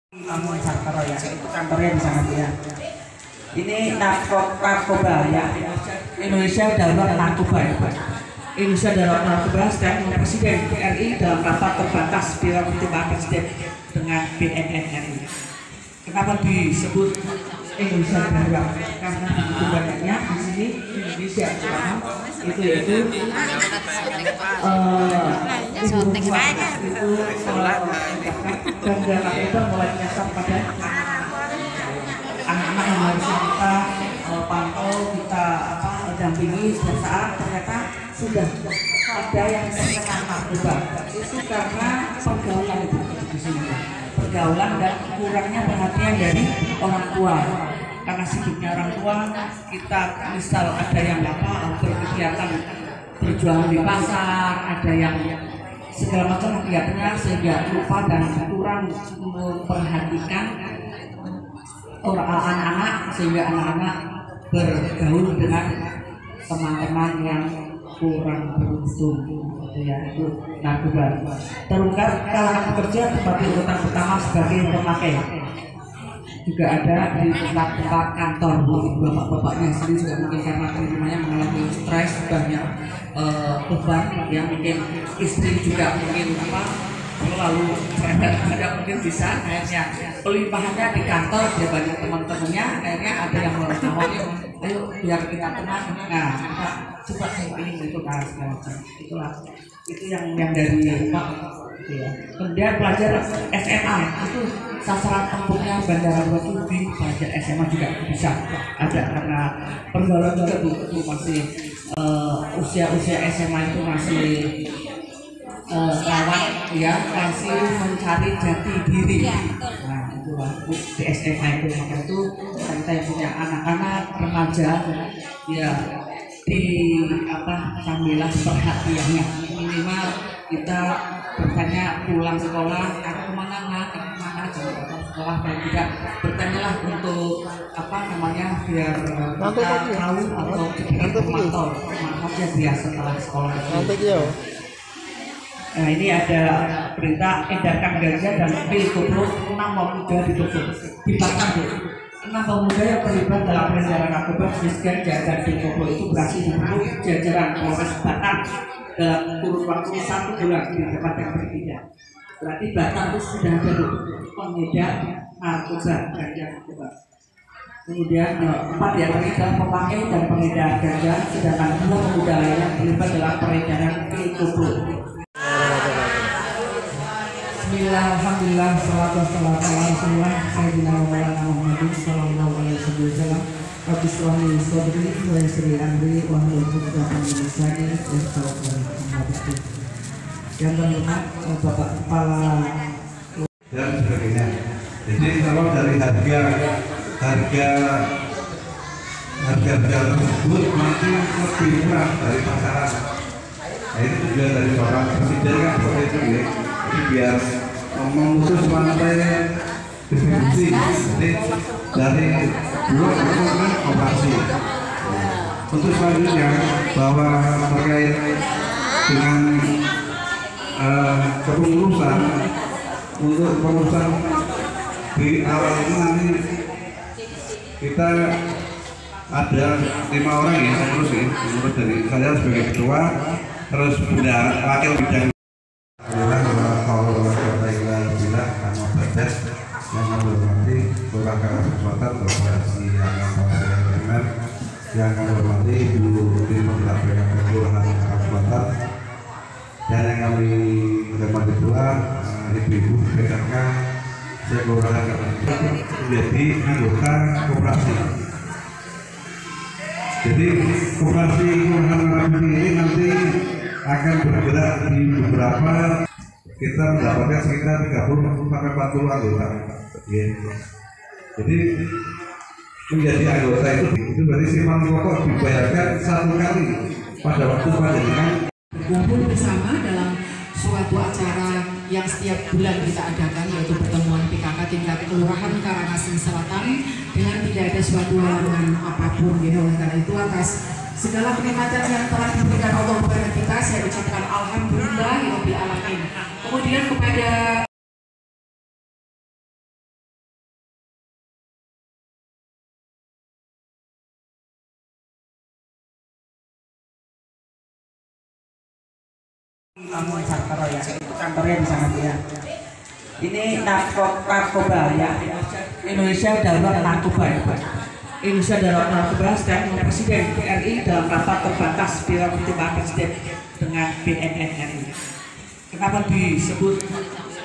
Lamun Santoro ya, itu kantornya di sana ya. Ini narkoba ya. Indonesia darurat narkoba ya. Indonesia darurat narkoba sedang Presiden RI dalam rapat terbatas Dewan Pertimbangan Presiden dengan BNN RI. Kenapa disebut Indonesia darurat? Karena begitu banyaknya di sini Indonesia itu dan dalam itu mulai menyasar pada anak-anak yang harusnya kita pantau, kita dampingi setiap saat, ternyata sudah ada yang terkena narkoba. Itu karena pergaulan itu di sini, pergaulan dan kurangnya perhatian dari orang tua. Karena sibuknya orang tua, kita misal ada yang berkegiatan berjualan di pasar, ada yang segala macam kegiatannya sehingga lupa dan kurang memperhatikan anak-anak, sehingga anak-anak bergaul dengan teman-teman yang kurang beruntung, ya itu narkoba. Terungkap kalangan pekerja sebagai urutan pertama sebagai pemakai. Juga ada di tempat kantor, mungkin bapak-bapaknya sendiri juga mungkin karena teman-temannya mengalami stres, banyak beban, yang mungkin istri juga mungkin selalu ada mungkin bisa akhirnya pelimpahannya di kantor, dia banyak teman-temannya, akhirnya ada yang menawarkan, ayo biar kita tenang, nah kita coba ini itu kan segala macam. Itulah itu yang dari Pak. Ya. Kemudian pelajar SMA itu sasaran tempurnya Bandara 27 di pelajar SMA juga bisa ada, karena pergaulan juga itu masih usia SMA itu masih rawan ya, masih mencari jati diri. Nah itulah di SMA itu, maka itu kita punya anak-anak remaja ya sambilah perhatiannya, minimal kita bertanya pulang sekolah, aku kemana jangan sekolah, dan juga bertanyalah untuk biar kita tahu atau memantau saja dia setelah sekolah itu. Nah ini ada perintah edarkan ganja dan pil koplo 6 pemuda ditutup dibakar. 6 pemuda yang terlibat dalam peredaran narkoba jenis ganja dan pil koplo itu berhasil diburu jajaran Polres Batang dalam kurun waktu 1 bulan di tempat yang berbeda. Berarti Batang itu sudah ada pengedar narkoba ganja narkoba. Kemudian 4 diantaranya adalah pemakai dan pengedar ganja, sedangkan 2 pemuda lainnya terlibat dalam peredaran pil koplo. Bismillahirrahmanirrahim. Salatu wassalamu ala Rasulillah sayyidina wa maulana Muhammadin sallallahu alaihi wasallam. Rabbi shrah li sadri wa yassir li amri wa hlul 'uqdatam min lisani yafqahu qawli. Yang terhormat Bapak Kepala dan sebagainya. Jadi kalau dari harga tersebut masih lebih murah dari pasaran. Nah itu juga dari seorang presiden kan seperti itu ya. Jadi biar memutus rantai distribusi, jadi dari bulog itu kan operasi. Untuk selanjutnya bahwa terkait dengan kepengurusan, untuk pengurusan di awal ini nanti kita ada 5 orang ya pengurus ya, pengurus dari saya sebagai ketua, terus wakil bidang yang menghormati Kelurahan Kesempatan Operasi yang menghormati Ibu Kelurahan Kesempatan, dan yang kami hormati pula Ibu PKK Kelurahan Kesempatan menjadi anggota koperasi. Jadi koperasi Kelurahan Kesempatan ini nanti akan bergerak di beberapa, kita mendapatkan sekitar 30 sampai 40 anggota. Ya. Jadi menjadi anggota itu berarti simpan pokok dibayarkan 1 kali pada waktu panjenengan. Berkumpul bersama dalam suatu acara yang setiap bulan kita adakan, yaitu pertemuan PKK tingkat Kelurahan Karangasem Selatan, dengan tidak ada suatu halangan apapun. Oleh karena itu, atas segala kenikmatan yang telah diberikan Allah kepada kita, saya ucapkan alhamdulillah ya rabbil alamin. Kemudian kepada Tamu Nusantara ya, itu kantornya di sana ya. Ini narkoba ya. Indonesia darurat narkoba ya, Pak. Indonesia darurat narkoba statement Presiden RI dalam rapat terbatas Dewan Pertimbangan Presiden dengan BNN RI. Kenapa disebut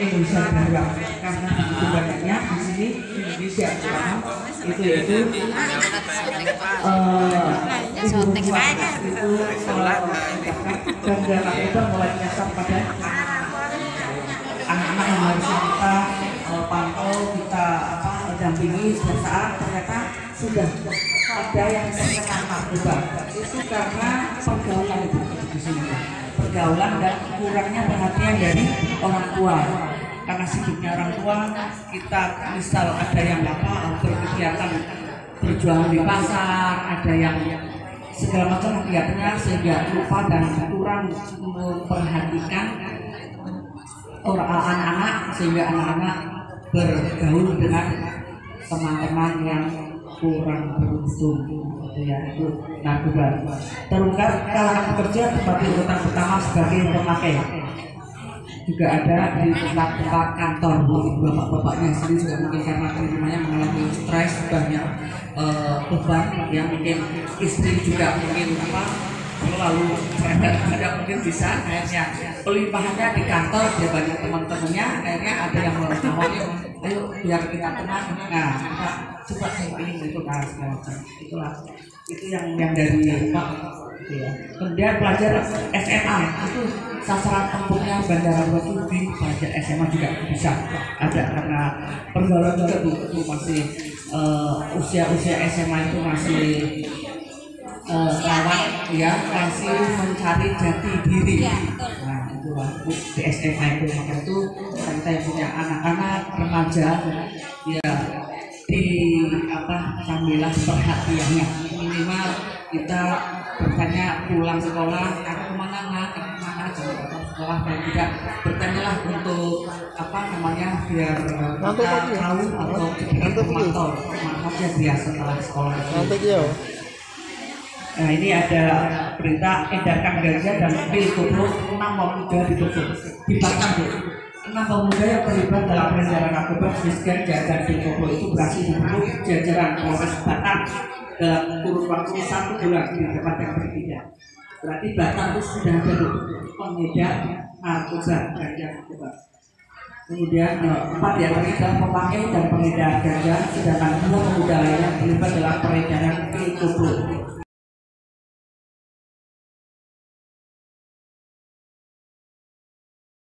Indonesia darurat? Karena begitu banyaknya di sini Indonesia itu yaitu dan dalam itu mulai menyasar pada anak-anak yang harusnya kita pantau, kita dampingi setiap saat, ternyata sudah ada yang terkena narkoba. Itu karena pergaulan itu di sini, pergaulan dan kurangnya perhatian dari orang tua. Karena sibuknya orang tua, kita misal ada yang berkegiatan berjualan di pasar, ada yang segala macam kegiatannya sehingga lupa dan kurang memperhatikan anak-anak, sehingga anak-anak bergaul dengan teman-teman yang kurang beruntung, ya itu narkoba. Terungkap kalangan pekerja sebagai urutan pertama sebagai pemakai. Juga ada di tempat kantor, mungkin bapak-bapaknya sendiri juga mungkin karena teman-temannya mengalami stres banyak beban, yang mungkin istri juga mungkin selalu tidak mungkin bisa, akhirnya pelimpahannya di kantor, dia banyak teman-temannya, akhirnya ada yang menawarkan, ayo biar kita tenang, nah kita coba ini itu segala macam. Itulah itu yang dari Pak. Ya. Kemudian pelajar SMA itu sasaran empuknya Bandara Batu di pelajar SMA juga bisa ada, karena pergaulan juga itu masih usia SMA itu masih rawan ya, masih mencari jati diri. Nah itulah di SMA itu, maka itu kita punya anak-anak remaja ya sambilah perhatiannya, minimal kita bertanya pulang sekolah, aku kemana jangan datang sekolah, dan tidak bertanyalah untuk biar kita tahu atau sedikit memantau mana dia setelah sekolah. Nah ini ada perintah edarkan ganja dan pil koplo 6 pemuda ditutup di Batam. 6 pemuda yang terlibat dalam peredaran narkoba jenis ganja dan pil koplo itu berhasil diburu jajaran Polres Batam dalam kurun waktu 1 bulan di tempat yang berbeda. Berarti Batam itu sudah ada pengedar narkoba ganja narkoba. Kemudian 4 diantaranya adalah pemakai dan pengedar ganja, sedangkan 2 pemuda lainnya terlibat dalam peredaran pil koplo.